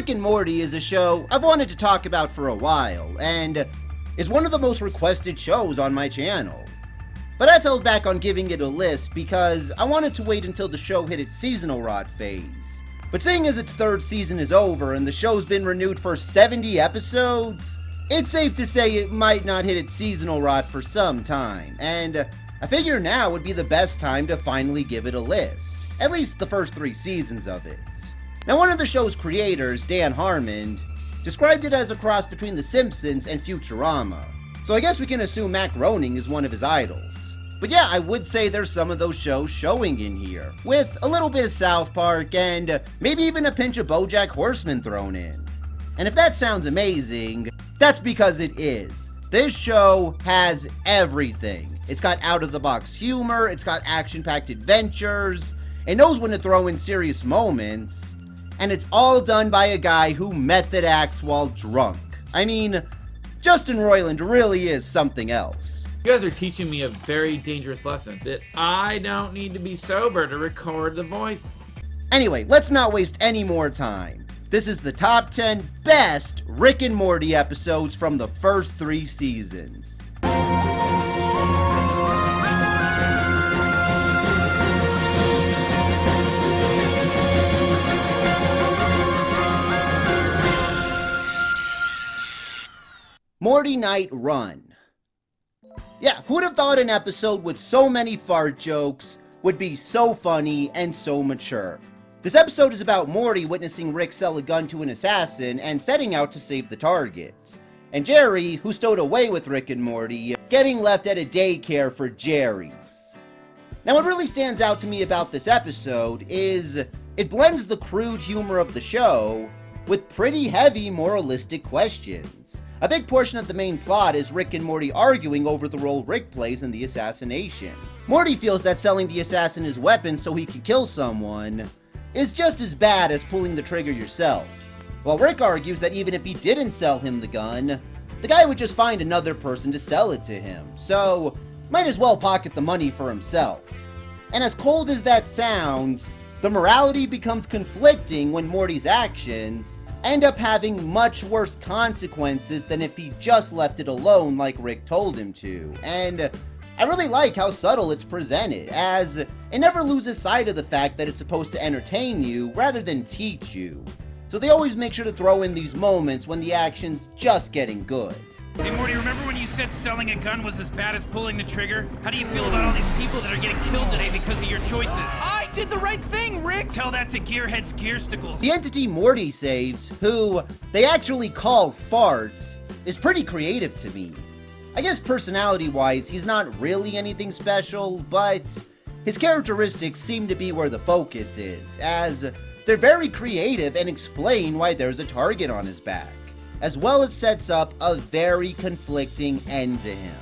Rick and Morty is a show I've wanted to talk about for a while, and is one of the most requested shows on my channel. But I've held back on giving it a list because I wanted to wait until the show hit its seasonal rot phase. But seeing as its third season is over and the show's been renewed for 70 episodes, it's safe to say it might not hit its seasonal rot for some time, and I figure now would be the best time to finally give it a list, at least the first 3 seasons of it. Now, one of the show's creators, Dan Harmon, described it as a cross between The Simpsons and Futurama, so I guess we can assume Matt Groening is one of his idols. But yeah, I would say there's some of those shows showing in here, with a little bit of South Park and maybe even a pinch of BoJack Horseman thrown in. And if that sounds amazing, that's because it is. This show has everything. It's got out-of-the-box humor, it's got action-packed adventures, it knows when to throw in serious moments, and it's all done by a guy who method acts while drunk. I mean, Justin Roiland really is something else. You guys are teaching me a very dangerous lesson, that I don't need to be sober to record the voice. Anyway, let's not waste any more time. This is the top 10 best Rick and Morty episodes from the first 3 seasons. Morty Night Run. Yeah, who'd have thought an episode with so many fart jokes would be so funny and so mature? This episode is about Morty witnessing Rick sell a gun to an assassin and setting out to save the target, and Jerry, who stowed away with Rick and Morty, getting left at a daycare for Jerry's. Now, what really stands out to me about this episode is it blends the crude humor of the show with pretty heavy moralistic questions. A big portion of the main plot is Rick and Morty arguing over the role Rick plays in the assassination. Morty feels that selling the assassin his weapon so he can kill someone is just as bad as pulling the trigger yourself, while Rick argues that even if he didn't sell him the gun, the guy would just find another person to sell it to him, so might as well pocket the money for himself. And as cold as that sounds, the morality becomes conflicting when Morty's actions end up having much worse consequences than if he just left it alone like Rick told him to. And I really like how subtle it's presented, as it never loses sight of the fact that it's supposed to entertain you rather than teach you. So they always make sure to throw in these moments when the action's just getting good. Hey Morty, remember when you said selling a gun was as bad as pulling the trigger? How do you feel about all these people that are getting killed today because of your choices? I did the right thing, Rick! Tell that to Gearhead's Gearsticles. The entity Morty saves, who they actually call farts, is pretty creative to me. I guess personality-wise, he's not really anything special, but his characteristics seem to be where the focus is, as they're very creative and explain why there's a target on his back, as well as sets up a very conflicting end to him.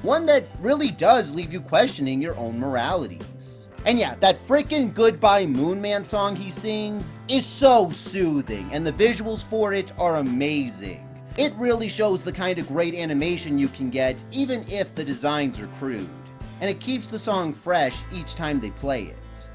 One that really does leave you questioning your own moralities. And yeah, that frickin' Goodbye Moon Man song he sings is so soothing, and the visuals for it are amazing. It really shows the kind of great animation you can get, even if the designs are crude. And it keeps the song fresh each time they play it.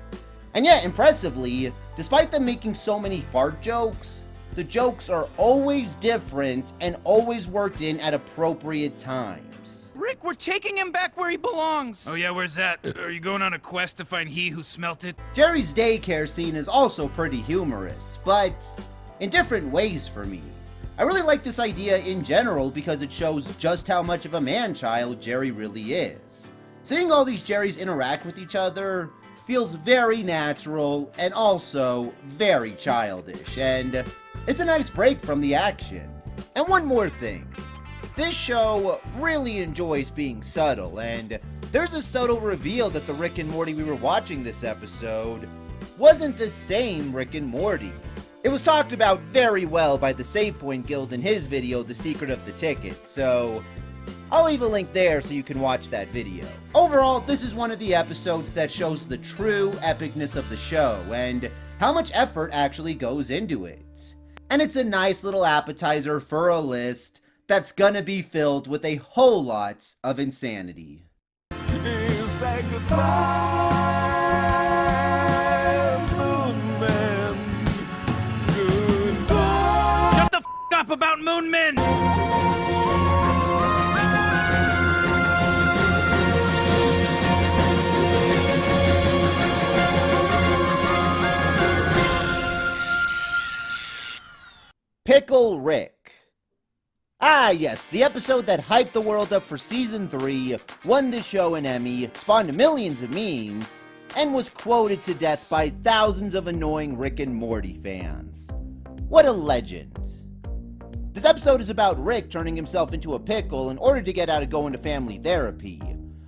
And yeah, impressively, despite them making so many fart jokes, the jokes are always different and always worked in at appropriate times. Rick, we're taking him back where he belongs! Oh yeah, where's that? Are you going on a quest to find he who smelt it? Jerry's daycare scene is also pretty humorous, but in different ways for me. I really like this idea in general because it shows just how much of a man-child Jerry really is. Seeing all these Jerrys interact with each other feels very natural and also very childish, and it's a nice break from the action. And one more thing. This show really enjoys being subtle, and there's a subtle reveal that the Rick and Morty we were watching this episode wasn't the same Rick and Morty. It was talked about very well by the Save Point Guild in his video, The Secret of the Ticket, so I'll leave a link there so you can watch that video. Overall, this is one of the episodes that shows the true epicness of the show, and how much effort actually goes into it. And it's a nice little appetizer for a list that's gonna be filled with a whole lot of insanity. Say goodbye. Moon Man. Goodbye. Moonmen! Pikul Rick. Ah, yes, the episode that hyped the world up for Season 3, won the show an Emmy, spawned millions of memes, and was quoted to death by thousands of annoying Rick and Morty fans. What a legend. This episode is about Rick turning himself into a pickle in order to get out of going to family therapy,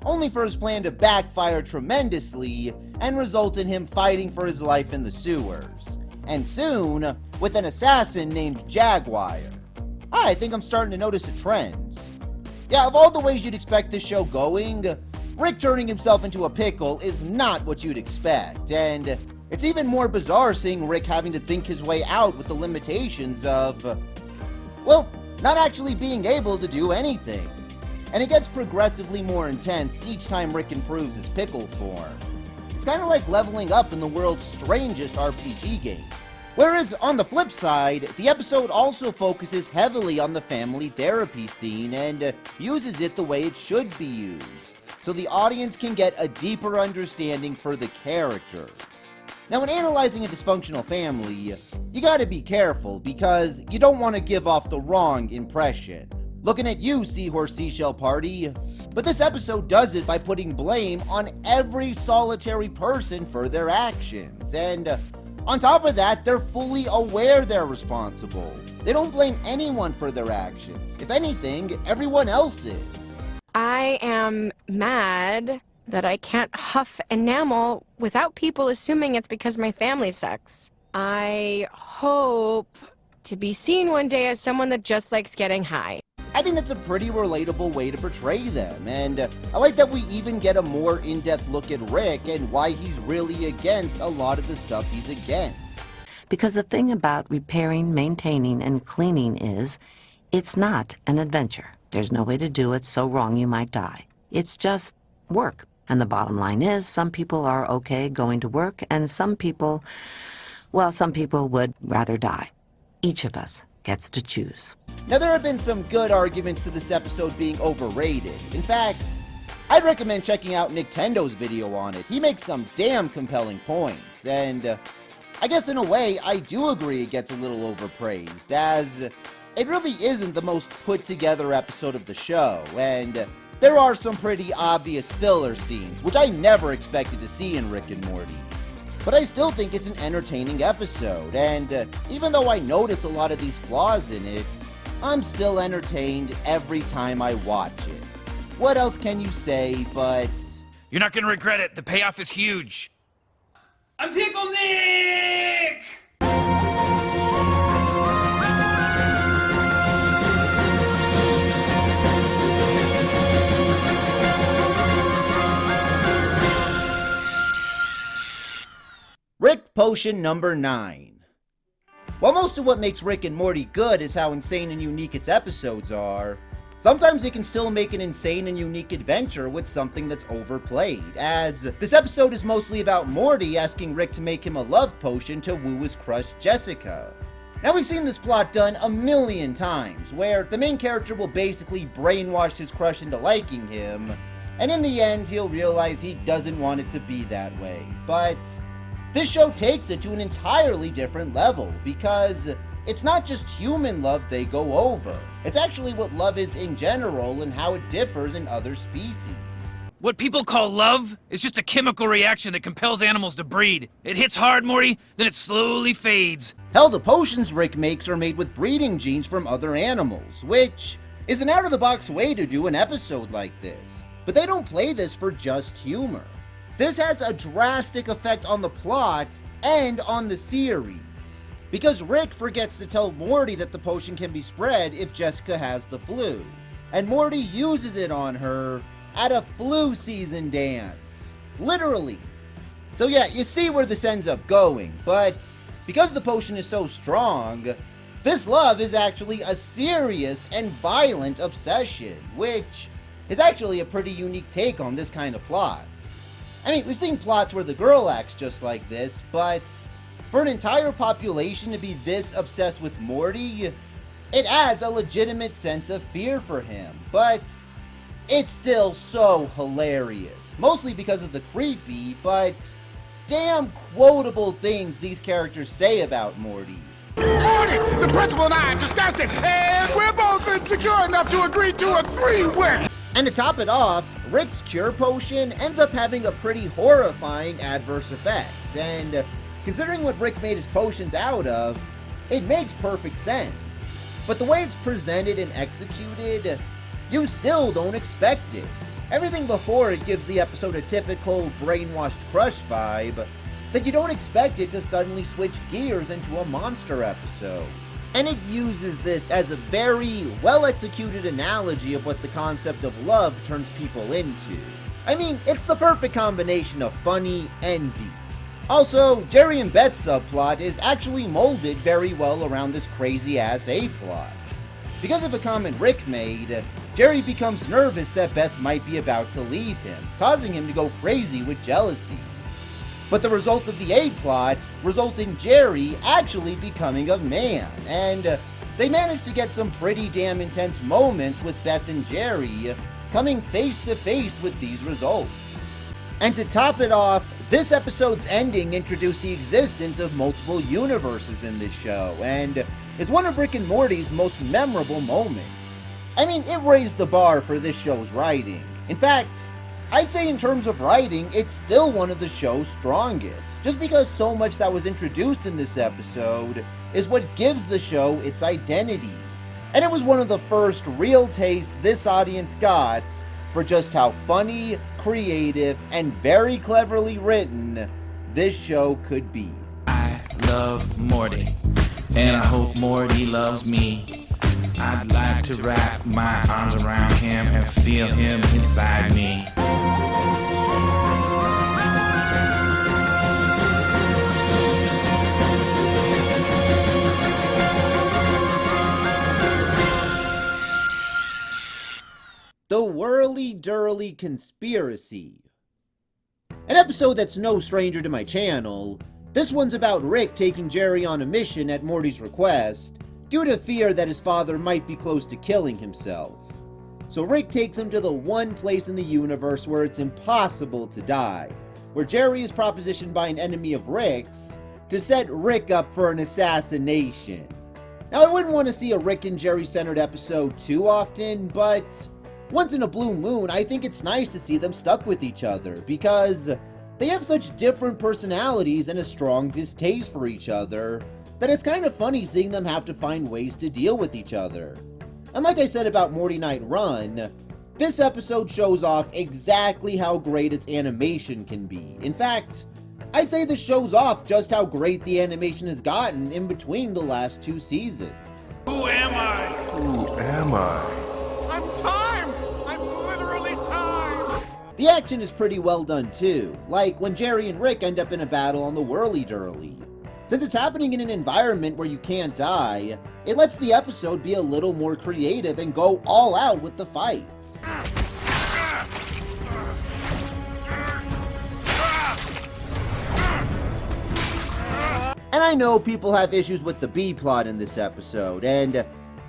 only for his plan to backfire tremendously and result in him fighting for his life in the sewers. And soon, with an assassin named Jaguar. I think I'm starting to notice a trend. Yeah, of all the ways you'd expect this show going, Rick turning himself into a pickle is not what you'd expect, and it's even more bizarre seeing Rick having to think his way out with the limitations of, well, not actually being able to do anything. And it gets progressively more intense each time Rick improves his pickle form. It's kind of like leveling up in the world's strangest RPG game. Whereas on the flip side, the episode also focuses heavily on the family therapy scene and uses it the way it should be used, so the audience can get a deeper understanding for the characters. Now, when analyzing a dysfunctional family, you gotta be careful because you don't want to give off the wrong impression. Looking at you, Seahorse Seashell Party. But this episode does it by putting blame on every solitary person for their actions, and on top of that, they're fully aware they're responsible. They don't blame anyone for their actions. If anything, everyone else is. I am mad that I can't huff enamel without people assuming it's because my family sucks. I hope to be seen one day as someone that just likes getting high. I think that's a pretty relatable way to portray them, and I like that we even get a more in-depth look at Rick and why he's really against a lot of the stuff he's against. Because the thing about repairing, maintaining, and cleaning is, it's not an adventure. There's no way to do it so wrong you might die. It's just work. And the bottom line is, some people are okay going to work, and some people would rather die. Each of us gets to choose. Now, there have been some good arguments to this episode being overrated. In fact, I'd recommend checking out Nintendo's video on it. He makes some damn compelling points, and I guess in a way, I do agree it gets a little overpraised, as it really isn't the most put-together episode of the show, and there are some pretty obvious filler scenes, which I never expected to see in Rick and Morty. But I still think it's an entertaining episode, and even though I notice a lot of these flaws in it, I'm still entertained every time I watch it. What else can you say but... You're not gonna regret it. The payoff is huge. I'm Pickle Nick! Rick Potion number 9. While most of what makes Rick and Morty good is how insane and unique its episodes are, sometimes it can still make an insane and unique adventure with something that's overplayed, as this episode is mostly about Morty asking Rick to make him a love potion to woo his crush Jessica. Now, we've seen this plot done a million times, where the main character will basically brainwash his crush into liking him, and in the end he'll realize he doesn't want it to be that way. But this show takes it to an entirely different level, because it's not just human love they go over. It's actually what love is in general and how it differs in other species. What people call love is just a chemical reaction that compels animals to breed. It hits hard, Morty, then it slowly fades. Hell, the potions Rick makes are made with breeding genes from other animals, which is an out-of-the-box way to do an episode like this. But they don't play this for just humor. This has a drastic effect on the plot and on the series, because Rick forgets to tell Morty that the potion can be spread if Jessica has the flu, and Morty uses it on her at a flu season dance. Literally. So yeah, you see where this ends up going, but because the potion is so strong, this love is actually a serious and violent obsession, which is actually a pretty unique take on this kind of plot. I mean, we've seen plots where the girl acts just like this, but for an entire population to be this obsessed with Morty, It adds a legitimate sense of fear for him, but it's still so hilarious, mostly because of the creepy, but damn quotable things these characters say about Morty. Morty, the principal and I have discussed it, and we're both insecure enough to agree to a 3-way. And to top it off, Rick's cure potion ends up having a pretty horrifying adverse effect, and considering what Rick made his potions out of, it makes perfect sense. But the way it's presented and executed, you still don't expect it. Everything before it gives the episode a typical brainwashed crush vibe, that you don't expect it to suddenly switch gears into a monster episode. And it uses this as a very well-executed analogy of what the concept of love turns people into. I mean, it's the perfect combination of funny and deep. Also, Jerry and Beth's subplot is actually molded very well around this crazy-ass A-plot. Because of a comment Rick made, Jerry becomes nervous that Beth might be about to leave him, causing him to go crazy with jealousy. But the results of the A-plot result in Jerry actually becoming a man, and they manage to get some pretty damn intense moments with Beth and Jerry coming face to face with these results. And to top it off, this episode's ending introduced the existence of multiple universes in this show, and is one of Rick and Morty's most memorable moments. I mean, it raised the bar for this show's writing. In fact, I'd say in terms of writing, it's still one of the show's strongest, just because so much that was introduced in this episode is what gives the show its identity. And it was one of the first real tastes this audience got for just how funny, creative, and very cleverly written this show could be. I love Morty, and I hope Morty loves me. I'd like to wrap my arms around him and feel him inside me. The Whirly-Durly Conspiracy. An episode that's no stranger to my channel. This one's about Rick taking Jerry on a mission at Morty's request, due to fear that his father might be close to killing himself. So Rick takes him to the one place in the universe where it's impossible to die, where Jerry is propositioned by an enemy of Rick's to set Rick up for an assassination. Now, I wouldn't want to see a Rick and Jerry centered episode too often, but once in a blue moon, I think it's nice to see them stuck with each other, because they have such different personalities and a strong distaste for each other that it's kind of funny seeing them have to find ways to deal with each other. And like I said about Morty Night Run, this episode shows off exactly how great its animation can be. In fact, I'd say this shows off just how great the animation has gotten in between the last 2 seasons. Who am I? Who am I? I'm time! I'm literally time! The action is pretty well done too, like when Jerry and Rick end up in a battle on the Whirly-Durly. Since it's happening in an environment where you can't die, it lets the episode be a little more creative and go all out with the fights. And I know people have issues with the B-plot in this episode, and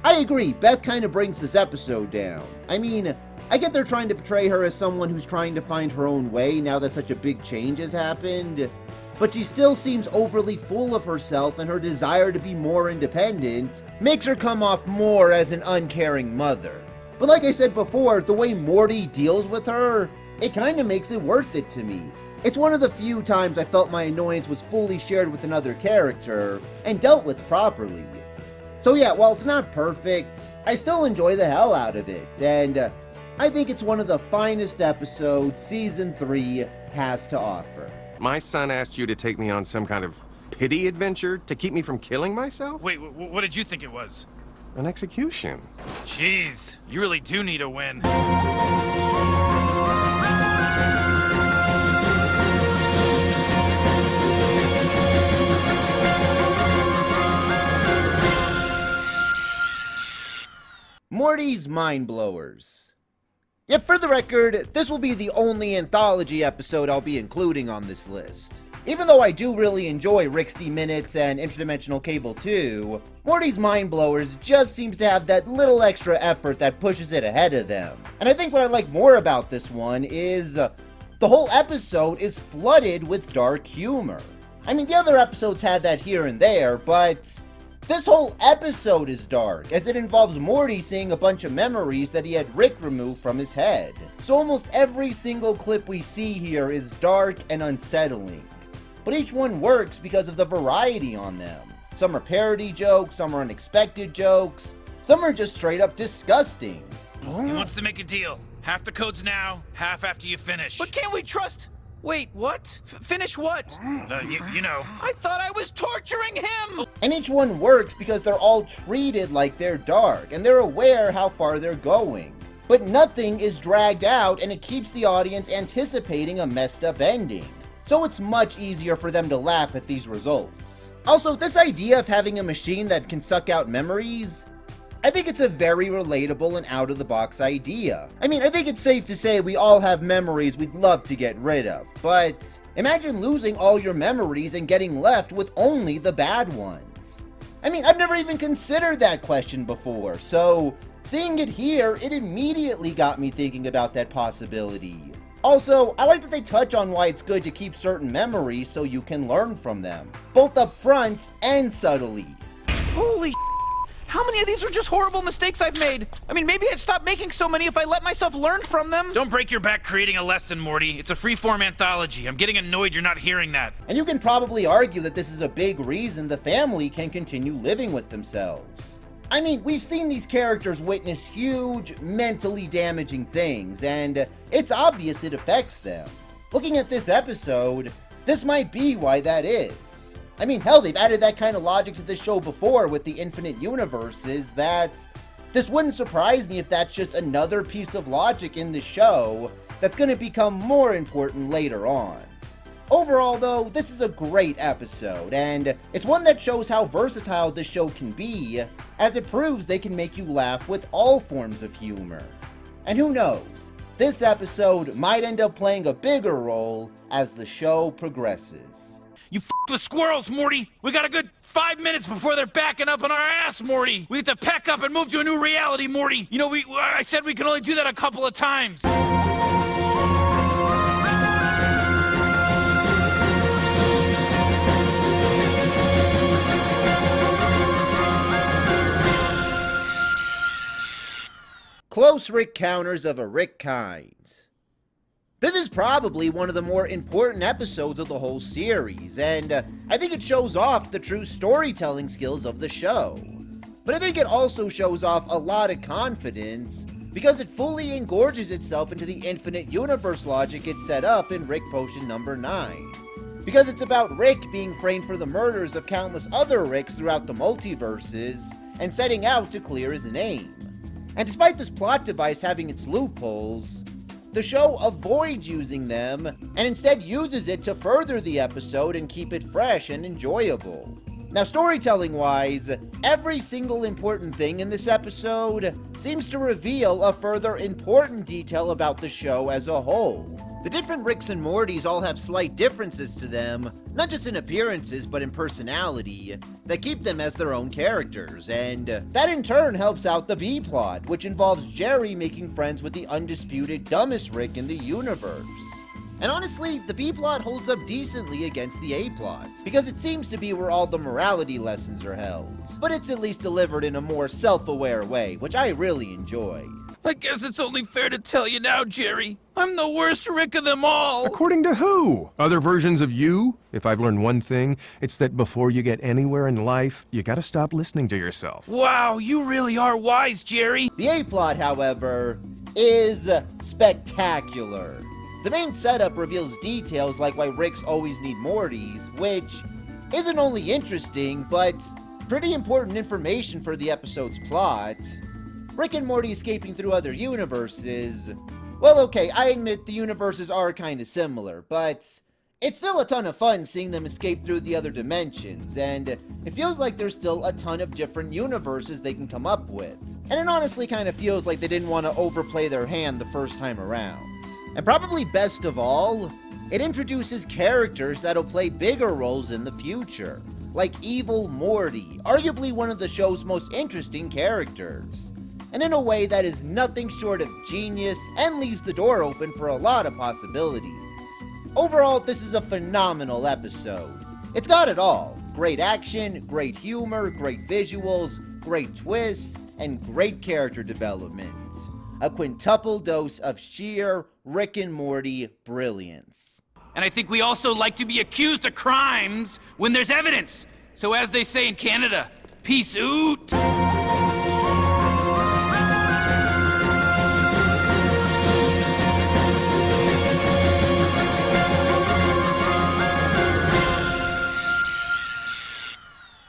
I agree, Beth kind of brings this episode down. I mean, I get they're trying to portray her as someone who's trying to find her own way now that such a big change has happened, but she still seems overly full of herself, and her desire to be more independent makes her come off more as an uncaring mother. But like I said before, the way Morty deals with her, it kind of makes it worth it to me. It's one of the few times I felt my annoyance was fully shared with another character, and dealt with properly. So yeah, while it's not perfect, I still enjoy the hell out of it, and I think it's one of the finest episodes Season 3 has to offer. My son asked you to take me on some kind of pity adventure to keep me from killing myself? Wait, what did you think it was? An execution. Jeez, you really do need a win. Morty's Mind Blowers. Yet for the record, this will be the only anthology episode I'll be including on this list. Even though I do really enjoy Rick's D-Minutes and Interdimensional Cable 2, Morty's Mind Blowers just seems to have that little extra effort that pushes it ahead of them. And I think what I like more about this one is the whole episode is flooded with dark humor. I mean, the other episodes had that here and there, but this whole episode is dark, as it involves Morty seeing a bunch of memories that he had Rick remove from his head. So almost every single clip we see here is dark and unsettling. But each one works because of the variety on them. Some are parody jokes, some are unexpected jokes, some are just straight up disgusting. He wants to make a deal. Half the code's now, half after you finish. But can't we trust... Wait, what? Finish what? You know. I thought I was torturing him! And each one works because they're all treated like they're dark, and they're aware how far they're going. But nothing is dragged out, and it keeps the audience anticipating a messed up ending. So it's much easier for them to laugh at these results. Also, this idea of having a machine that can suck out memories, I think it's a very relatable and out-of-the-box idea. I mean, I think it's safe to say we all have memories we'd love to get rid of, but imagine losing all your memories and getting left with only the bad ones. I mean, I've never even considered that question before, so seeing it here, it immediately got me thinking about that possibility. Also, I like that they touch on why it's good to keep certain memories so you can learn from them, both up front and subtly. Holy how many of these are just horrible mistakes I've made? I mean, maybe I'd stop making so many if I let myself learn from them. Don't break your back creating a lesson, Morty. It's a freeform anthology. I'm getting annoyed you're not hearing that. And you can probably argue that this is a big reason the family can continue living with themselves. I mean, we've seen these characters witness huge, mentally damaging things, and it's obvious it affects them. Looking at this episode, this might be why that is. I mean, hell, they've added that kind of logic to this show before with the infinite universes that this wouldn't surprise me if that's just another piece of logic in the show that's going to become more important later on. Overall, though, this is a great episode, and it's one that shows how versatile this show can be, as it proves they can make you laugh with all forms of humor. And who knows, this episode might end up playing a bigger role as the show progresses. You f***ed with squirrels, Morty! We got a good 5 minutes before they're backing up on our ass, Morty! We have to pack up and move to a new reality, Morty! You know, I said we can only do that a couple of times! Close Rick counters of a Rick kind. This is probably one of the more important episodes of the whole series, and I think it shows off the true storytelling skills of the show. But I think it also shows off a lot of confidence, because it fully engorges itself into the infinite universe logic it set up in Rick Potion number 9. Because it's about Rick being framed for the murders of countless other Ricks throughout the multiverses, and setting out to clear his name. And despite this plot device having its loopholes, the show avoids using them, and instead uses it to further the episode and keep it fresh and enjoyable. Now, storytelling-wise, every single important thing in this episode seems to reveal a further important detail about the show as a whole. The different Ricks and Mortys all have slight differences to them, not just in appearances but in personality, that keep them as their own characters, and that in turn helps out the B-plot, which involves Jerry making friends with the undisputed dumbest Rick in the universe. And honestly, the B-plot holds up decently against the A-plot, because it seems to be where all the morality lessons are held. But it's at least delivered in a more self-aware way, which I really enjoy. I guess it's only fair to tell you now, Jerry. I'm the worst Rick of them all. According to who? Other versions of you? If I've learned one thing, it's that before you get anywhere in life, you gotta stop listening to yourself. Wow, you really are wise, Jerry. The A-plot, however, is spectacular. The main setup reveals details like why Ricks always need Mortys, which isn't only interesting, but pretty important information for the episode's plot. Rick and Morty escaping through other universes. Well, okay, I admit the universes are kinda similar, but it's still a ton of fun seeing them escape through the other dimensions, and it feels like there's still a ton of different universes they can come up with. And it honestly kinda feels like they didn't want to overplay their hand the first time around. And probably best of all, It introduces characters that'll play bigger roles in the future, like evil Morty, arguably one of the show's most interesting characters, and in a way that is nothing short of genius and leaves the door open for a lot of possibilities. Overall, this is a phenomenal episode. It's got it all. Great action, great humor, great visuals, great twists, and great character development. A quintuple dose of sheer Rick and Morty brilliance. And I think we also like to be accused of crimes when there's evidence. So as they say in Canada, peace out.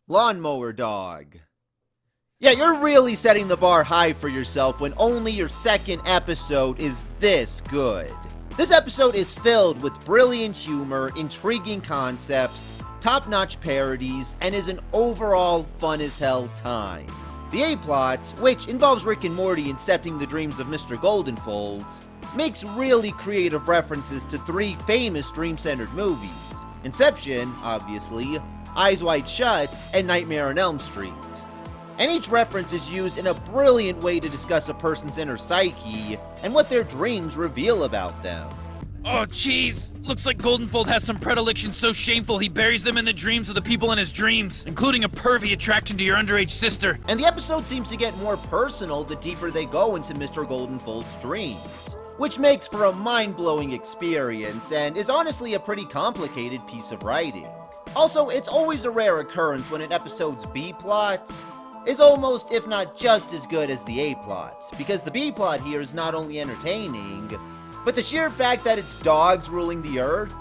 Lawnmower Dog. Yeah, you're really setting the bar high for yourself when only your second episode is this good. This episode is filled with brilliant humor, intriguing concepts, top-notch parodies, and is an overall fun-as-hell time. The A-plot, which involves Rick and Morty incepting the dreams of Mr. Goldenfold, makes really creative references to three famous dream-centered movies. Inception, obviously, Eyes Wide Shut, and Nightmare on Elm Street. And each reference is used in a brilliant way to discuss a person's inner psyche and what their dreams reveal about them. Oh, jeez. Looks like Goldenfold has some predilection so shameful he buries them in the dreams of the people in his dreams, including a pervy attraction to your underage sister. And the episode seems to get more personal the deeper they go into Mr. Goldenfold's dreams, which makes for a mind-blowing experience and is honestly a pretty complicated piece of writing. Also, it's always a rare occurrence when an episode's B-plot is almost, if not just as good as the A-plot, because the B-plot here is not only entertaining, but the sheer fact that it's dogs ruling the earth,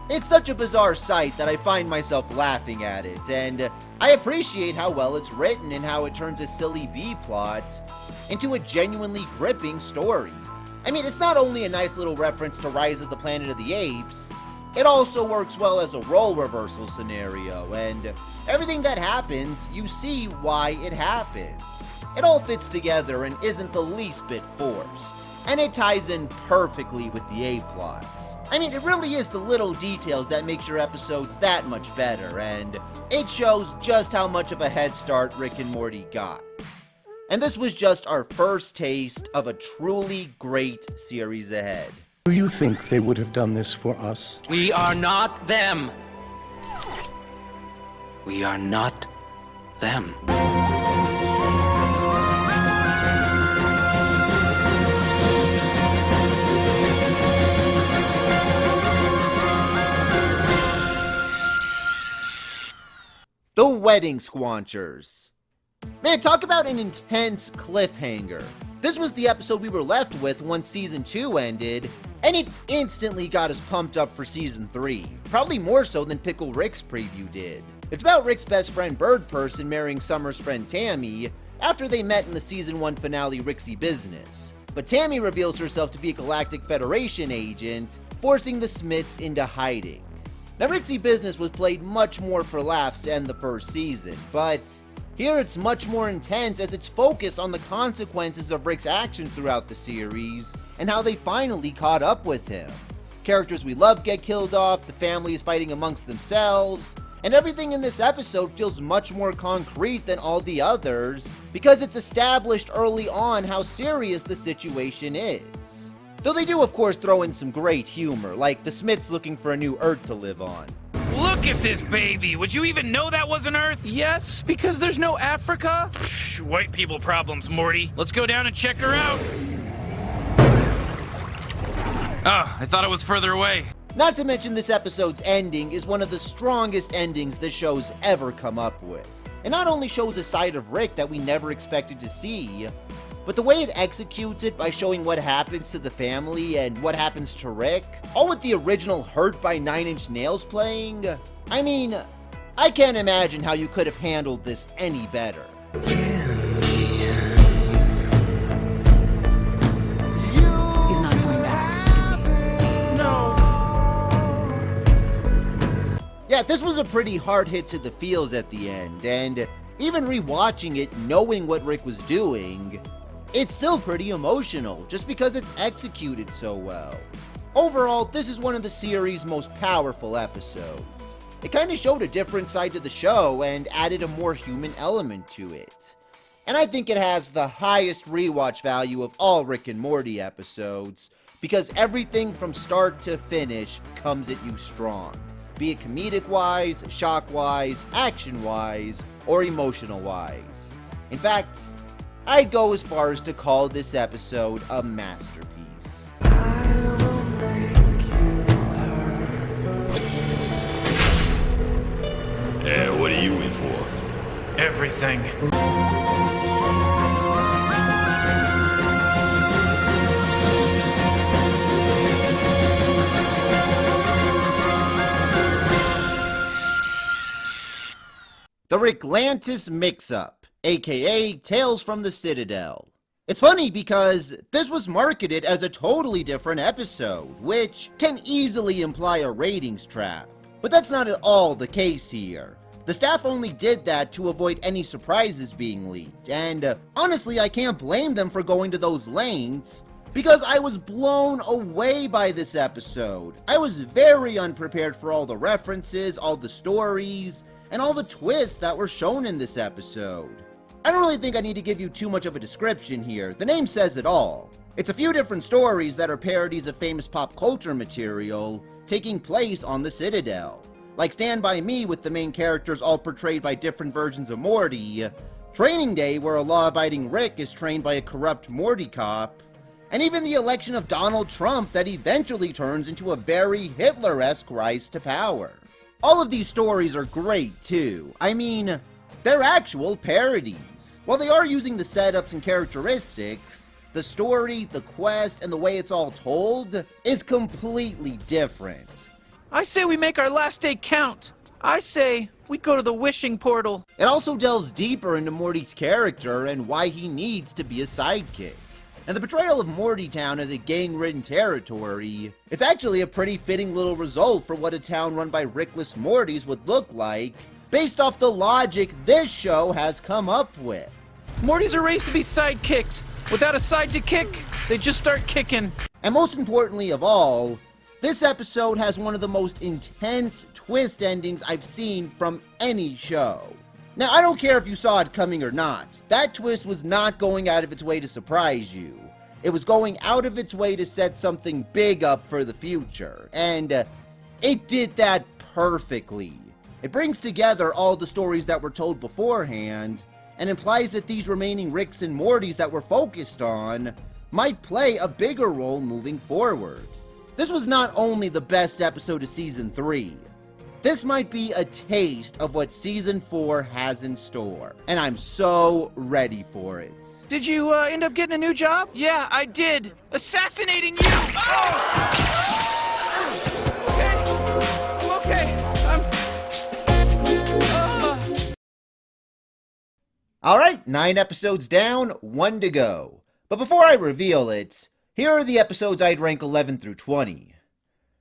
it's such a bizarre sight that I find myself laughing at it, and I appreciate how well it's written and how it turns a silly B-plot into a genuinely gripping story. I mean, it's not only a nice little reference to Rise of the Planet of the Apes, it also works well as a role reversal scenario, and everything that happens, you see why it happens. It all fits together and isn't the least bit forced, and it ties in perfectly with the A-plots. I mean, it really is the little details that makes your episodes that much better, and it shows just how much of a head start Rick and Morty got. And this was just our first taste of a truly great series ahead. Do you think they would have done this for us? We are not them. We are not them. The Wedding Squanchers. Man, talk about an intense cliffhanger. This was the episode we were left with once Season 2 ended, and it instantly got us pumped up for Season 3. Probably more so than Pikul Rick's preview did. It's about Rick's best friend Bird Person marrying Summer's friend Tammy after they met in the Season 1 finale Rixie Business. But Tammy reveals herself to be a Galactic Federation agent, forcing the Smiths into hiding. Now, Rixie Business was played much more for laughs to end the first season, but here it's much more intense as it's focused on the consequences of Rick's actions throughout the series and how they finally caught up with him. Characters we love get killed off, the family is fighting amongst themselves, and everything in this episode feels much more concrete than all the others because it's established early on how serious the situation is. Though they do of course throw in some great humor, like the Smiths looking for a new Earth to live on. Look at this baby. Would you even know that wasn't Earth? Yes, because there's no Africa. Psh, white people problems, Morty. Let's go down and check her out. Oh, I thought it was further away. Not to mention this episode's ending is one of the strongest endings the show's ever come up with. It not only shows a side of Rick that we never expected to see, but the way it executes it by showing what happens to the family and what happens to Rick, all with the original Hurt by 9 Inch Nails playing, I mean, I can't imagine how you could have handled this any better. He's not coming back, is he? No. Yeah, this was a pretty hard hit to the feels at the end, and even rewatching it, knowing what Rick was doing, it's still pretty emotional, just because it's executed so well. Overall, this is one of the series' most powerful episodes. It kind of showed a different side to the show and added a more human element to it. And I think it has the highest rewatch value of all Rick and Morty episodes, because everything from start to finish comes at you strong, be it comedic-wise, shock-wise, action-wise, or emotional-wise. In fact, I'd go as far as to call this episode a masterpiece. What are you in for? Everything. The Ricklantis Mix-Up, aka Tales from the Citadel. It's funny because this was marketed as a totally different episode, which can easily imply a ratings trap. But that's not at all the case here. The staff only did that to avoid any surprises being leaked, and honestly, I can't blame them for going to those lengths, because I was blown away by this episode. I was very unprepared for all the references, all the stories, and all the twists that were shown in this episode. I don't really think I need to give you too much of a description here. The name says it all. It's a few different stories that are parodies of famous pop culture material taking place on the Citadel. Like Stand By Me, with the main characters all portrayed by different versions of Morty, Training Day, where a law-abiding Rick is trained by a corrupt Morty cop, and even the election of Donald Trump that eventually turns into a very Hitler-esque rise to power. All of these stories are great too. I mean, they're actual parodies. While they are using the setups and characteristics, the story, the quest, and the way it's all told is completely different. I say we make our last day count. I say we go to the wishing portal. It also delves deeper into Morty's character and why he needs to be a sidekick. And the portrayal of Morty Town as a gang-ridden territory, it's actually a pretty fitting little result for what a town run by Rickless Mortys would look like, based off the logic this show has come up with. Mortys are raised to be sidekicks. Without a side to kick, they just start kicking. And most importantly of all, this episode has one of the most intense twist endings I've seen from any show. Now, I don't care if you saw it coming or not. That twist was not going out of its way to surprise you. It was going out of its way to set something big up for the future. And it did that perfectly. It brings together all the stories that were told beforehand, and implies that these remaining Ricks and Mortys that we're focused on might play a bigger role moving forward. This was not only the best episode of Season 3, this might be a taste of what Season 4 has in store, and I'm so ready for it. Did you end up getting a new job? Yeah, I did. Assassinating you! Oh! Okay. Alright, 9 episodes down, 1 to go. But before I reveal it, here are the episodes I'd rank 11 through 20.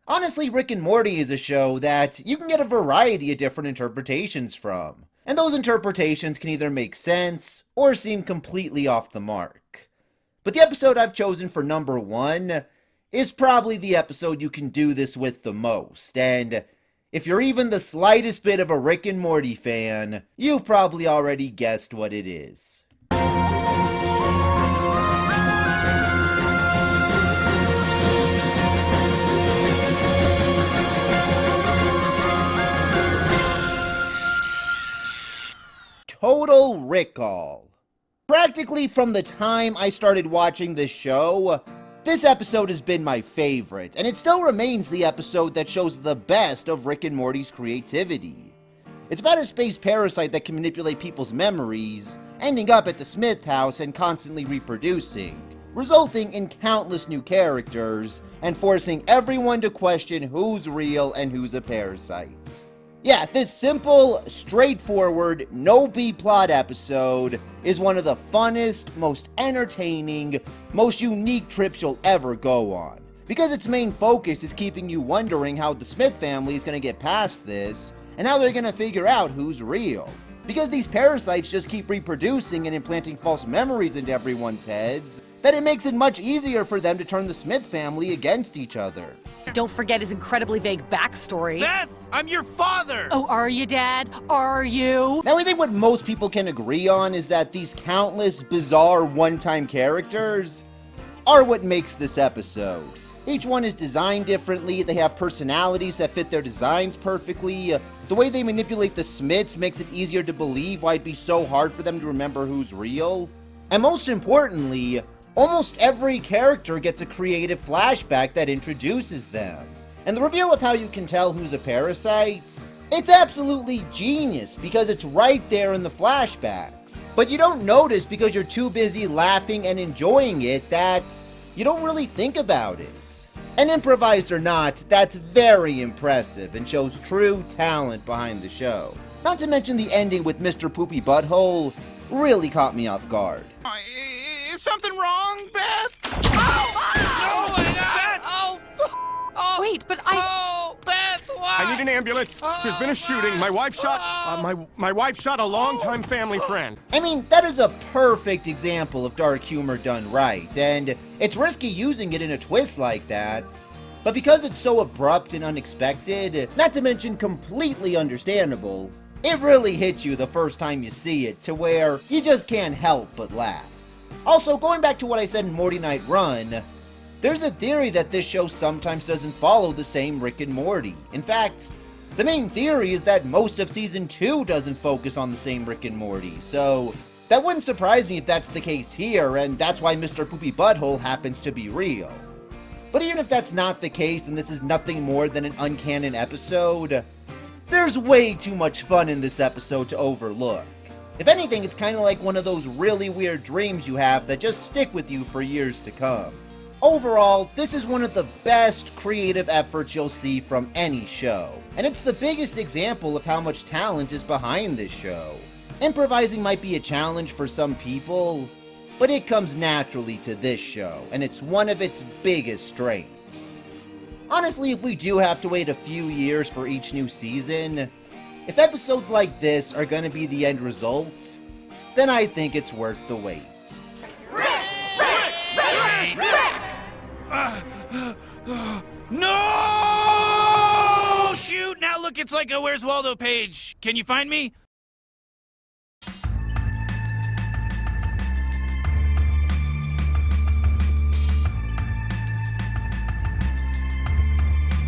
Honestly, Rick and Morty is a show that you can get a variety of different interpretations from, and those interpretations can either make sense or seem completely off the mark. But the episode I've chosen for number 1 is probably the episode you can do this with the most, and if you're even the slightest bit of a Rick and Morty fan, you've probably already guessed what it is. Total Recall. Practically from the time I started watching this show, this episode has been my favorite, and it still remains the episode that shows the best of Rick and Morty's creativity. It's about a space parasite that can manipulate people's memories, ending up at the Smith house and constantly reproducing, resulting in countless new characters, and forcing everyone to question who's real and who's a parasite. Yeah, this simple, straightforward, no B-plot episode is one of the funnest, most entertaining, most unique trips you'll ever go on. Because its main focus is keeping you wondering how the Smith family is going to get past this, and how they're going to figure out who's real. Because these parasites just keep reproducing and implanting false memories into everyone's heads, that it makes it much easier for them to turn the Smith family against each other. Don't forget his incredibly vague backstory. Beth, I'm your father! Oh, are you, Dad? Are you? Now, I think what most people can agree on is that these countless bizarre one-time characters are what makes this episode. Each one is designed differently, they have personalities that fit their designs perfectly. The way they manipulate the Smiths makes it easier to believe why it'd be so hard for them to remember who's real. And most importantly, almost every character gets a creative flashback that introduces them. And the reveal of how you can tell who's a parasite, it's absolutely genius because it's right there in the flashbacks. But you don't notice because you're too busy laughing and enjoying it that you don't really think about it. And improvised or not, that's very impressive and shows true talent behind the show. Not to mention the ending with Mr. Poopy Butthole really caught me off guard. Is something wrong, Beth? Oh my God! Oh! Wait, but Oh, Beth, why? I need an ambulance. There's been a shooting. My wife shot my wife shot a longtime family friend. I mean, that is a perfect example of dark humor done right, and it's risky using it in a twist like that. But because it's so abrupt and unexpected, not to mention completely understandable, it really hits you the first time you see it to where you just can't help but laugh. Also, going back to what I said in Morty Night Run, there's a theory that this show sometimes doesn't follow the same Rick and Morty. In fact, the main theory is that most of Season 2 doesn't focus on the same Rick and Morty, so that wouldn't surprise me if that's the case here, and that's why Mr. Poopy Butthole happens to be real. But even if that's not the case and this is nothing more than an uncanon episode, there's way too much fun in this episode to overlook. If anything, it's kind of like one of those really weird dreams you have that just stick with you for years to come. Overall, this is one of the best creative efforts you'll see from any show, and it's the biggest example of how much talent is behind this show. Improvising might be a challenge for some people, but it comes naturally to this show, and it's one of its biggest strengths. Honestly, if we do have to wait a few years for each new season, if episodes like this are gonna be the end results, then I think it's worth the wait. No! Shoot! Now look, it's like a Where's Waldo page. Can you find me?